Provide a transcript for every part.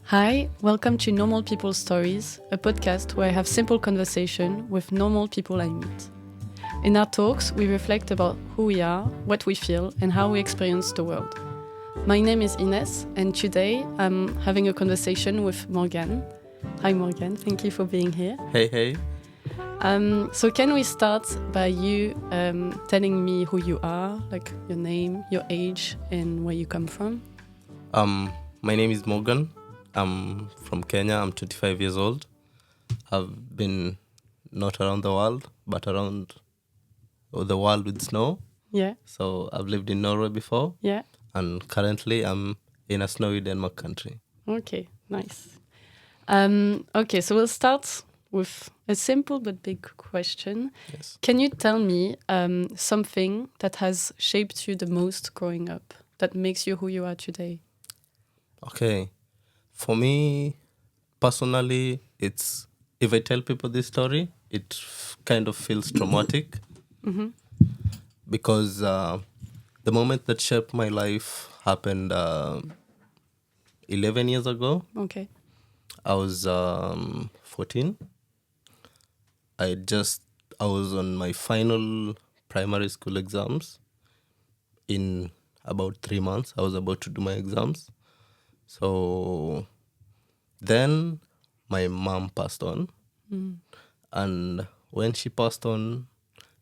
Hi, welcome to Normal People Stories, a podcast where I have simple conversation with normal people I meet. In our talks, we reflect about who we are, what we feel, and how we experience the world. My name is Ines, and today I'm having a conversation with Morgan. Hi Morgan, thank you for being here. Hey. So can we start by you telling me who you are, like your name, your age, and where you come from? My name is Morgan. I'm from Kenya. I'm 25 years old. I've been not around the world, but around the world with snow. Yeah. So I've lived in Norway before. Yeah. And currently I'm in a snowy Denmark country. Okay, nice. Okay, so we'll start with a simple but big question. Yes. Can you tell me something that has shaped you the most growing up, that makes you who you are today? Okay. For me, personally, it's if I tell people this story, it kind of feels traumatic. Mm-hmm. Because the moment that shaped my life happened 11 years ago. Okay. I was 14. I was on my final primary school exams. In about 3 months, I was about to do my exams. So then my mom passed on. And when she passed on,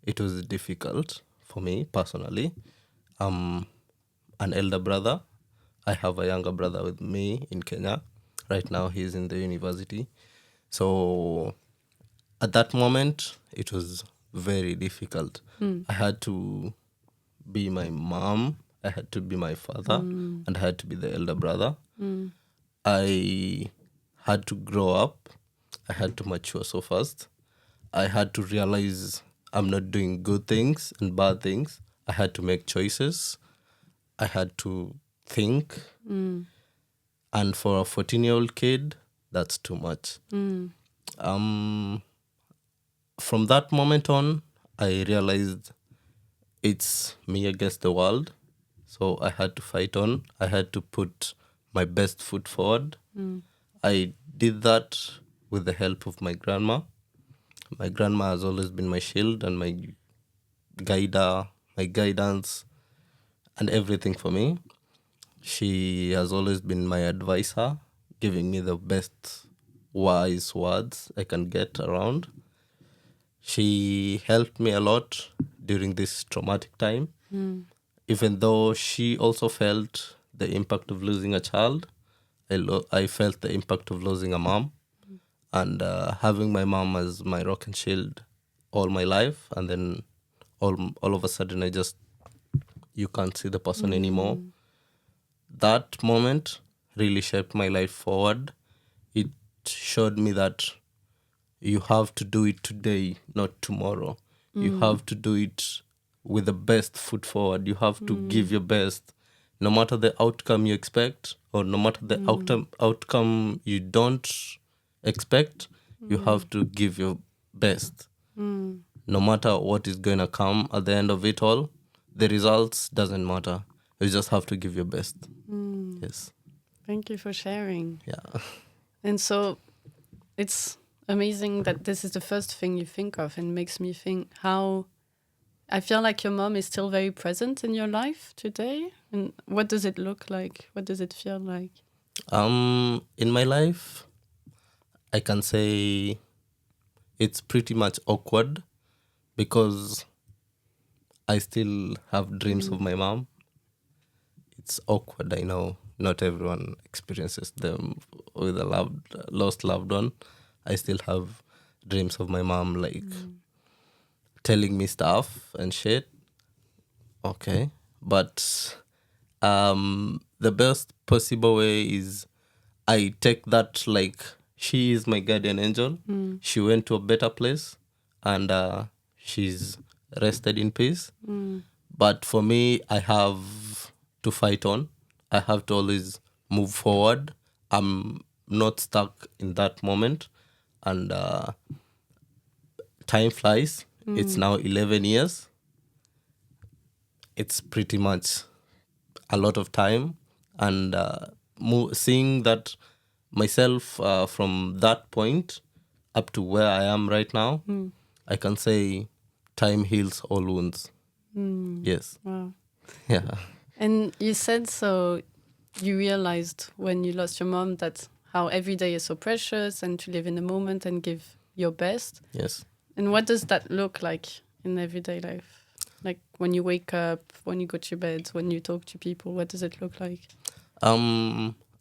it was difficult for me personally. I'm an elder brother. I have a younger brother with me in Kenya. Right now, he's in the university. So at that moment, it was very difficult. I had to be my mom, I had to be my father, and I had to be the elder brother. I had to grow up. I had to mature so fast. I had to realize I'm not doing good things and bad things. I had to make choices. I had to think. And for a 14-year-old kid, that's too much. From that moment on, I realized it's me against the world. So I had to fight on. I had to put my best foot forward. I did that with the help of my grandma. My grandma has always been my shield and my guidance, and everything for me. She has always been my advisor, giving me the best wise words I can get around. She helped me a lot during this traumatic time. Even though she also felt the impact of losing a child, I felt the impact of losing a mom. And having my mom as my rock and shield all my life, and then all of a sudden you can't see the person anymore. That moment really shaped my life forward. It showed me that you have to do it today, not tomorrow. You have to do it with the best foot forward. You have to give your best, no matter the outcome you expect or no matter the outcome you don't expect. You have to give your best. No matter what is going to come at the end of it all, the results doesn't matter. You just have to give your best. Yes. Thank you for sharing. Yeah. And so it's amazing that this is the first thing you think of, and makes me think how I feel like your mom is still very present in your life today. And what does it look like? What does it feel like? In my life, I can say it's pretty much awkward because I still have dreams of my mom. It's awkward, I know. Not everyone experiences them with a lost loved one. I still have dreams of my mom, like telling me stuff and shit. Okay. But the best possible way is I take that like she is my guardian angel. She went to a better place and she's rested in peace. But for me, I have to fight on. I have to always move forward. I'm not stuck in that moment. And time flies. It's now 11 years. It's pretty much a lot of time. And seeing that myself from that point up to where I am right now, I can say time heals all wounds. Yes. Wow. Yeah. And you said so you realized when you lost your mom that how every day is so precious and to live in the moment and give your best. Yes. And what does that look like in everyday life? Like when you wake up, when you go to bed, when you talk to people, what does it look like?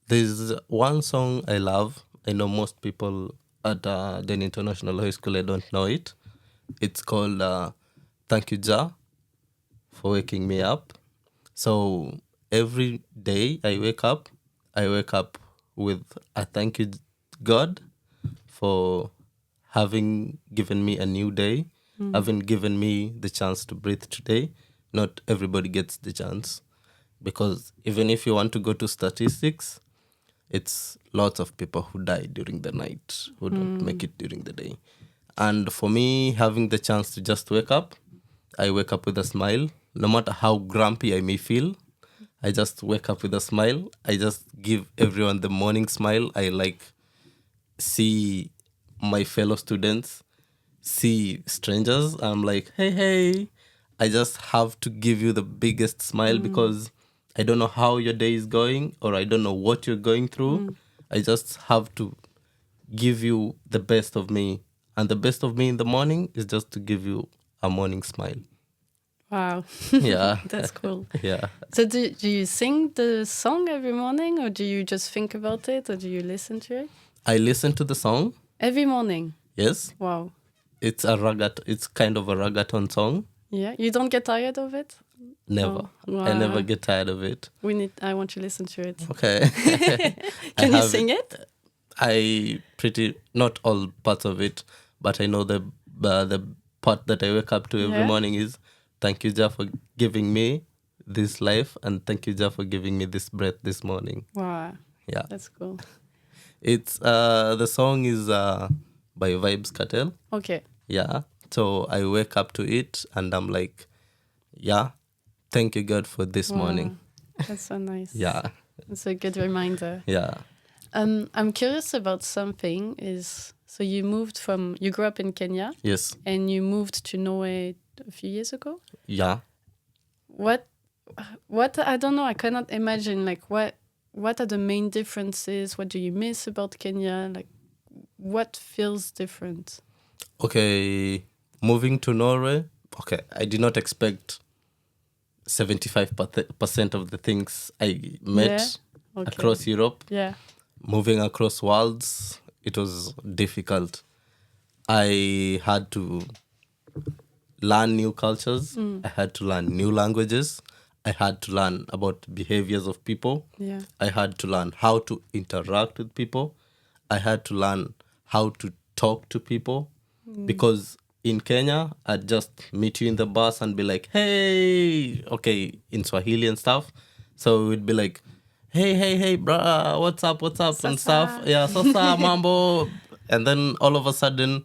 There's one song I love. I know most people at Den International High School, I don't know it. It's called Thank You, Jah, for waking me up. So every day I wake up with a thank you, God, for having given me a new day, having given me the chance to breathe today. Not everybody gets the chance, because even if you want to go to statistics, it's lots of people who die during the night, who don't make it during the day. And for me, having the chance to just wake up, I wake up with a smile. No matter how grumpy I may feel, I just wake up with a smile. I just give everyone the morning smile. I see my fellow students, see strangers. I'm like, hey, hey. I just have to give you the biggest smile because I don't know how your day is going or I don't know what you're going through. I just have to give you the best of me. And the best of me in the morning is just to give you a morning smile. Wow. Yeah. That's cool. Yeah. So do you sing the song every morning or do you just think about it or do you listen to it? I listen to the song. Every morning? Yes. Wow. It's kind of a reggaeton song. Yeah. You don't get tired of it? Never. Oh, wow. I never get tired of it. I want to listen to it. Okay. Can you sing it? Not all parts of it, but I know the part that I wake up to every morning is thank you, Jah, for giving me this life, and thank you, Jah, for giving me this breath this morning. Wow. Yeah. That's cool. It's the song is by Vibes Cartel. Okay. Yeah. So I wake up to it and I'm like, yeah, thank you, God, for this morning. That's so nice. Yeah. It's a good reminder. Yeah. I'm curious about something so you grew up in Kenya. Yes. And you moved to Norway a few years ago? Yeah. What I don't know, I cannot imagine what are the main differences? What do you miss about Kenya? Like what feels different? Okay, moving to Norway. Okay, I did not expect 75% of the things I met across Europe. Yeah. Moving across worlds, it was difficult. I had to learn new cultures. I had to learn new languages. I had to learn about behaviors of people. Yeah. I had to learn how to interact with people. I had to learn how to talk to people. Because in Kenya, I'd just meet you in the bus and be like, hey, okay, in Swahili and stuff. So we'd be like, hey, bruh, what's up, Sasa. and stuff. Yeah, sasa, mambo. And then all of a sudden,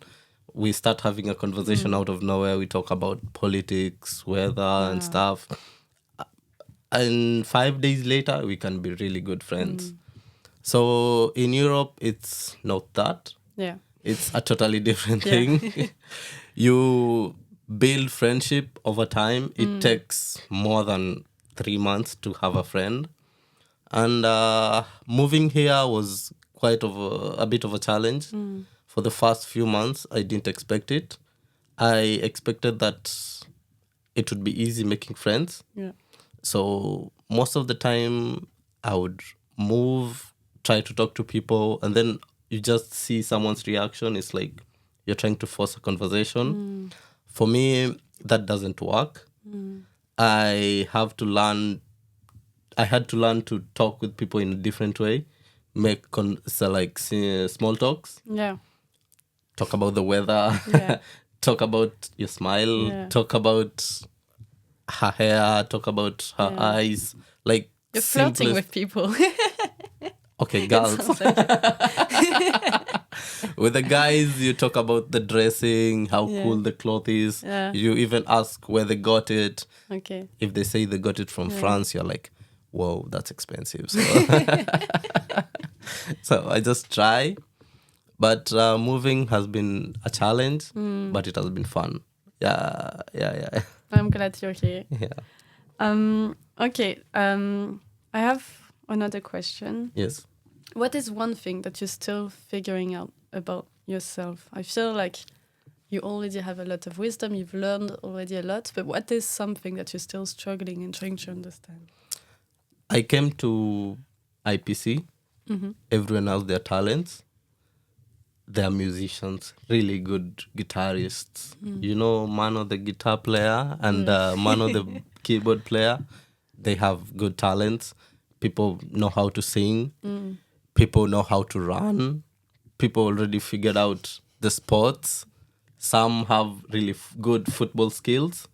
we start having a conversation out of nowhere. We talk about politics, weather, and stuff. And 5 days later, we can be really good friends. So in Europe, it's not that. Yeah. It's a totally different thing. You build friendship over time. It takes more than 3 months to have a friend. And moving here was quite a bit of a challenge. For the first few months, I didn't expect it. I expected that it would be easy making friends. Yeah. So most of the time, I would move, try to talk to people, and then you just see someone's reaction. It's like you're trying to force a conversation. For me, that doesn't work. I had to learn to talk with people in a different way, make small talks. Yeah. Talk about the weather. Yeah. Talk about your smile. Yeah. Talk about her hair. Talk about her eyes. Like You're flirting with people. Okay, girls. With the guys, you talk about the dressing, how cool the cloth is. Yeah. You even ask where they got it. Okay. If they say they got it from France, you're like, whoa, that's expensive. So, So I just try. But moving has been a challenge, but it has been fun. Yeah. I'm glad you're here. Yeah. Okay. I have another question. Yes. What is one thing that you're still figuring out about yourself? I feel like you already have a lot of wisdom. You've learned already a lot. But what is something that you're still struggling and trying to understand? I came to IPC. Everyone has their talents. They're musicians, really good guitarists. You know, Mano, the guitar player, and Mano, the keyboard player. They have good talents. People know how to sing. People know how to run. People already figured out the sports. Some have really good football skills.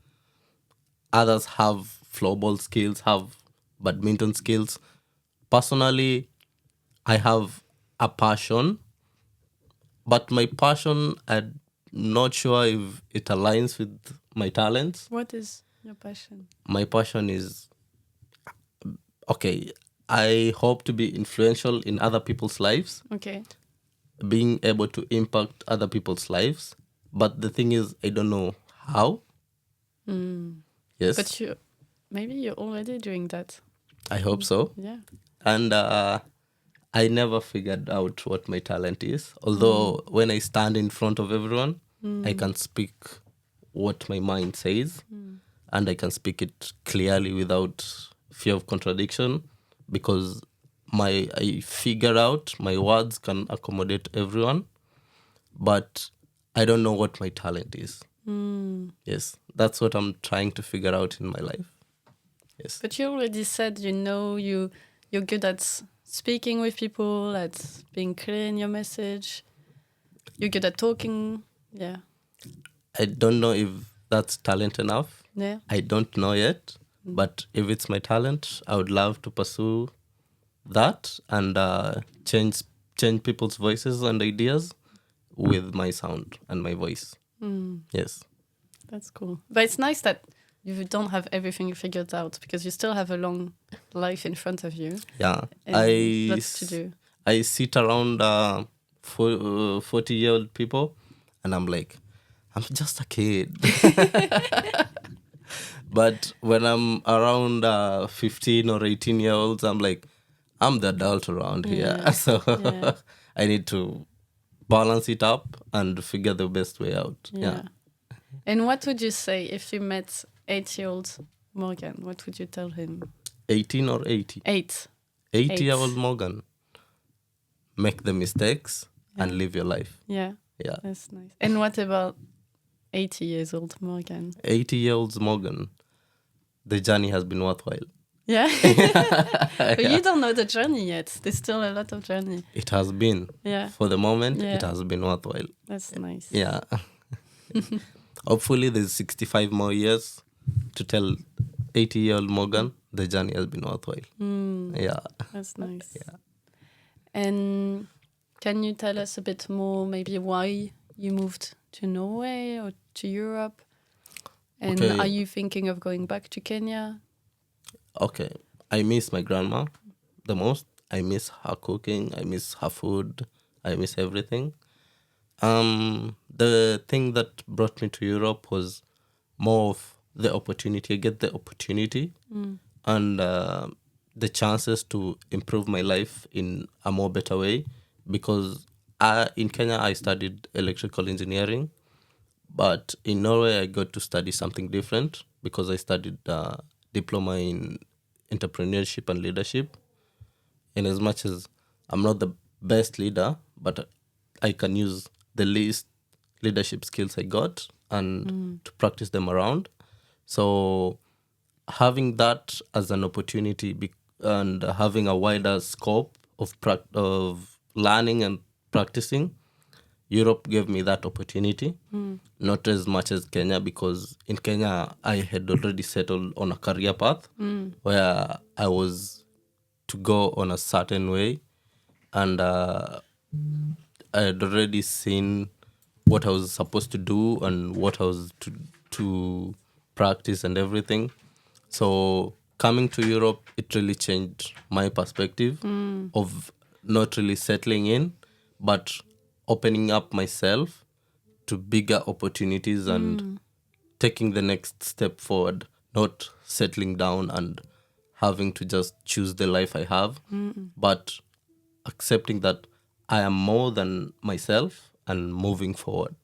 Others have floorball skills, have badminton skills. Personally, I have a passion, but my passion, I'm not sure if it aligns with my talents. What is your passion? My passion is, okay, I hope to be influential in other people's lives, Okay. being able to impact other people's lives. But the thing is, I don't know how. Yes, But maybe you're already doing that. I hope so. Yeah. And I never figured out what my talent is. Although when I stand in front of everyone, I can speak what my mind says, and I can speak it clearly without fear of contradiction, because I figure out my words can accommodate everyone, but I don't know what my talent is. Yes, that's what I'm trying to figure out in my life. Yes. But you already said, you're good at speaking with people, at being clear in your message. You're good at talking. Yeah. I don't know if that's talent enough. Yeah. I don't know yet. But if it's my talent, I would love to pursue that and change people's voices and ideas with my sound and my voice. Yes. That's cool. But it's nice that you don't have everything figured out, because you still have a long life in front of you. Yeah. And lots to do. I sit around 40-year-old people, and I'm like, I'm just a kid. But when I'm around 15 or 18-year-olds, I'm like, I'm the adult around here. Yeah. So Yeah. I need to balance it up and figure the best way out. Yeah. And what would you say if you met 8-year-old Morgan? What would you tell him? 18 or 80? 8. 80-year-old Morgan. Make the mistakes and live your life. Yeah. Yeah. That's nice. And what about 80 years old Morgan? 80-year-old Morgan. The journey has been worthwhile. Yeah. But you don't know the journey yet. There's still a lot of journey. It has been. Yeah. For the moment, Yeah. it has been worthwhile. That's nice. Yeah. Hopefully there's 65 more years to tell 80-year-old Morgan the journey has been worthwhile. Yeah. That's nice. Yeah. And can you tell us a bit more, maybe why you moved to Norway or to Europe? And Okay. are you thinking of going back to Kenya? Okay. I miss my grandma the most. I miss her cooking. I miss her food. I miss everything. The thing that brought me to Europe was more of the opportunity. I get the opportunity and the chances to improve my life in a more better way, because in Kenya I studied electrical engineering, but in Norway I got to study something different because I studied diploma in entrepreneurship and leadership. And as much as I'm not the best leader, but I can use the least leadership skills I got and to practice them around. So having that as an opportunity and having a wider scope of learning and practicing, Europe gave me that opportunity. Not as much as Kenya, because in Kenya I had already settled on a career path where I was to go on a certain way, and I had already seen what I was supposed to do and what I was to practice and everything. So coming to Europe, it really changed my perspective of not really settling in, but opening up myself to bigger opportunities and taking the next step forward, not settling down and having to just choose the life I have, but accepting that I am more than myself and moving forward,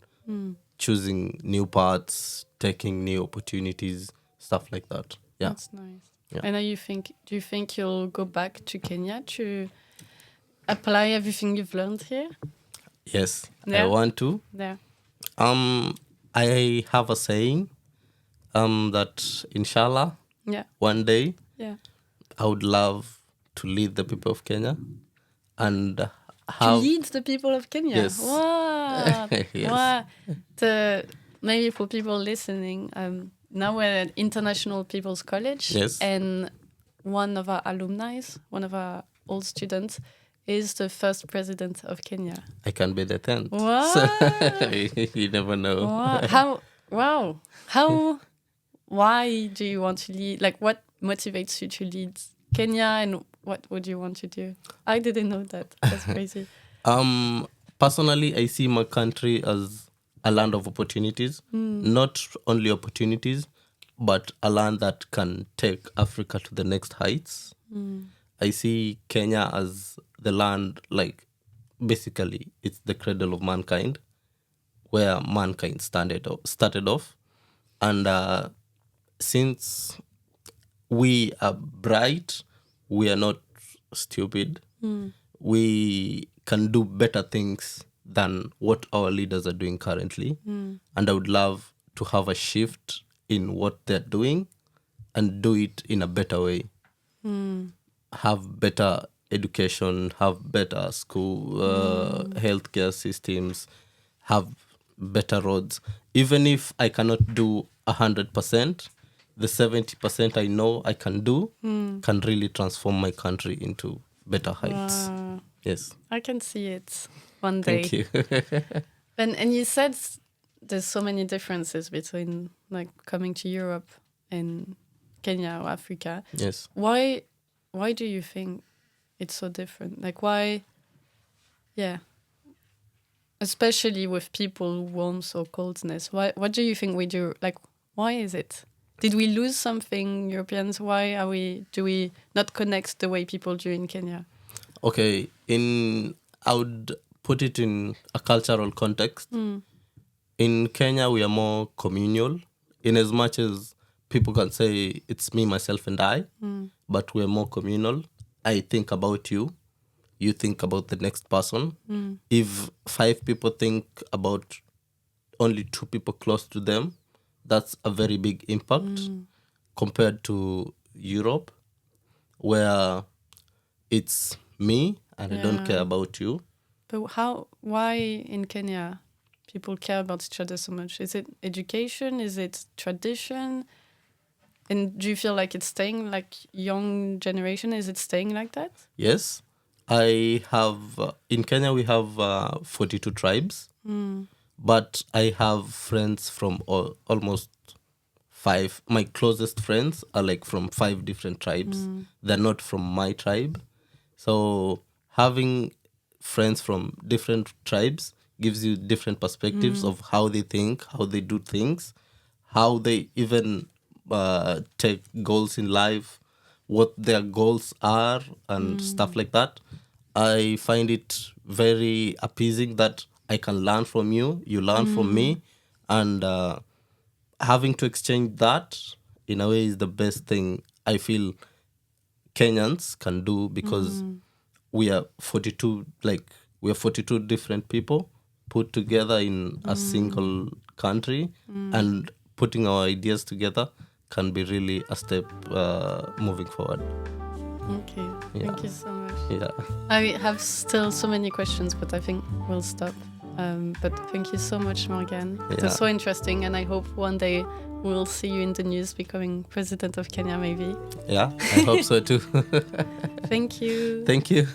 choosing new paths, taking new opportunities, stuff like that. Yeah. That's nice. Yeah. And do you think you'll go back to Kenya to apply everything you've learned here? Yes, Yeah. I want to. Yeah. I have a saying that inshallah, Yeah. one day Yeah. I would love to lead the people of Kenya and To have lead the people of Kenya. Yes. Wow. Yes. Wow. Maybe for people listening, now we're at International People's College. Yes. And one of our alumni, one of our old students, is the first president of Kenya. I can be the 10th. Wow. So, you never know. Wow. Why do you want to lead? Like, what motivates you to lead Kenya, and what would you want to do? I didn't know that. That's crazy. Personally, I see my country as a land of opportunities. Not only opportunities, but a land that can take Africa to the next heights. I see Kenya as the land, like, basically, it's the cradle of mankind, where mankind started off. And since we are bright, we are not stupid. We can do better things than what our leaders are doing currently. And I would love to have a shift in what they're doing and do it in a better way. Have better education, have better school, healthcare systems, have better roads. Even if I cannot do 100%, the 70% I know I can do can really transform my country into better heights. Wow. Yes. I can see it one day. Thank you. And you said there's so many differences between like coming to Europe and Kenya or Africa. Yes. Why do you think it's so different? Like why? Yeah. Especially with people, warmth or coldness. What do you think we do? Like, why is it? Did we lose something, Europeans? Why do we not connect the way people do in Kenya? Okay, I would put it in a cultural context. In Kenya, we are more communal, in as much as people can say it's me, myself, and I, but we're more communal. I think about you. You think about the next person. If 5 people think about only 2 people close to them, that's a very big impact compared to Europe, where it's me and I don't care about you. But why in Kenya people care about each other so much? Is it education? Is it tradition? And do you feel like it's staying, like young generation, is it staying like that? Yes. In Kenya, we have 42 tribes, but I have friends from almost 5. My closest friends are like from 5 different tribes. They're not from my tribe. So having friends from different tribes gives you different perspectives of how they think, how they do things, how they even take goals in life, what their goals are, and stuff like that. I find it very appeasing that I can learn from you, you learn from me, and having to exchange that in a way is the best thing I feel Kenyans can do, because we are 42 different people put together in a single country, and putting our ideas together can be really a step moving forward. Okay, thank you so much. Yeah. I have still so many questions, but I think we'll stop. But thank you so much, Morgan. It was so interesting, and I hope one day we'll see you in the news becoming president of Kenya, maybe. Yeah, I hope so too. Thank you. Thank you.